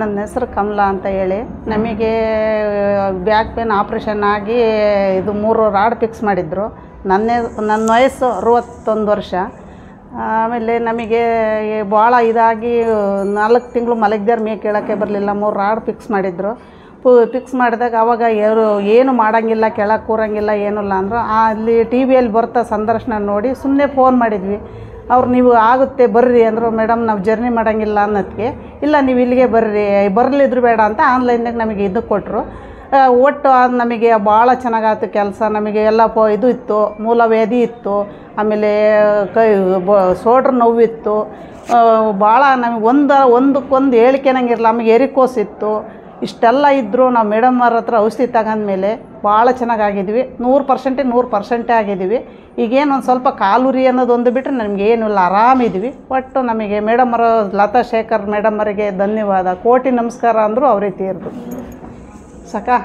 ನನ್ನ ಹೆಸರು ಕಮಲಾ ಅಂತ ಹೇಳಿ. ನಮಗೆ ಬ್ಯಾಕ್ ಪೇನ್ ಆಪ್ರೇಷನ್ ಆಗಿ ಇದು 3 ರಾಡ್ ಫಿಕ್ಸ್ ಮಾಡಿದ್ರು. ನನ್ನ ವಯಸ್ಸು 61 ವರ್ಷ. ಆಮೇಲೆ ನಮಗೆ ಭಾಳ ಇದಾಗಿ 4 ತಿಂಗಳು ಮಲಗಿದಾರ ಮೇಗೆ ಕೇಳೋಕ್ಕೆ ಬರಲಿಲ್ಲ. 3 ರಾಡ್ ಫಿಕ್ಸ್ ಮಾಡಿದ್ರು. ಫಿಕ್ಸ್ ಮಾಡಿದಾಗ ಆವಾಗ ಏನು ಮಾಡೋಂಗಿಲ್ಲ, ಕೆಳಗೆ ಕೂರಂಗಿಲ್ಲ, ಏನಿಲ್ಲ ಅಂದರು. ಅಲ್ಲಿ ಟಿ ವಿಯಲ್ಲಿ ಬರ್ತಾ ಸಂದರ್ಶನ ನೋಡಿ ಸುಮ್ಮನೆ ಫೋನ್ ಮಾಡಿದ್ವಿ. ಅವ್ರು ನೀವು ಆಗುತ್ತೆ ಬರ್ರಿ ಅಂದರು. ಮೇಡಮ್ ನಾವು ಜರ್ನಿ ಮಾಡೋಂಗಿಲ್ಲ ಅನ್ನೋದಕ್ಕೆ, ಇಲ್ಲ ನೀವು ಇಲ್ಲಿಗೆ ಬರಲಿದ್ರು ಬೇಡ ಅಂತ ಆನ್ಲೈನ್ನಾಗ ನಮಗೆ ಇದು ಕೊಟ್ಟರು. ಒಟ್ಟು ನಮಗೆ ಭಾಳ ಚೆನ್ನಾಗಾಯ್ತು ಕೆಲಸ. ನಮಗೆ ಎಲ್ಲ ಇದು ಇತ್ತು, ಮೂಲವ್ಯಾಧಿ ಇತ್ತು, ಆಮೇಲೆ ಸೋಡ್ರ ನೋವಿತ್ತು, ಭಾಳ ನಮಗೆ ಒಂದಕ್ಕೊಂದು ಹೇಳಿಕೆನಂಗಿರಲ್ಲ. ನಮಗೆ ಎರಿಕೋಸ್ ಇತ್ತು. ಇಷ್ಟೆಲ್ಲ ಇದ್ದರೂ ನಾವು ಮೇಡಮ್ ಅವ್ರ ಹತ್ರ ಔಷಧಿ ತಗೊಂಡ್ಮೇಲೆ ಭಾಳ ಚೆನ್ನಾಗಾಗಿದ್ವಿ. 100% ಆಗಿದ್ದೀವಿ. ಈಗೇನು ಒಂದು ಸ್ವಲ್ಪ ಕಾಲುರಿ ಅನ್ನೋದೊಂದು ಬಿಟ್ಟರೆ ನಮಗೆ ಏನೂ ಇಲ್ಲ, ಆರಾಮಿದ್ವಿ. ಒಟ್ಟು ನಮಗೆ ಮೇಡಮ್ಮರು ಲತಾ ಶೇಖರ್ ಮೇಡಮ್ಮರಿಗೆ ಧನ್ಯವಾದ, ಕೋಟಿ ನಮಸ್ಕಾರ ಅಂದರು ಅವರೇ ತೀರ್ದು ಸಾಕಾ.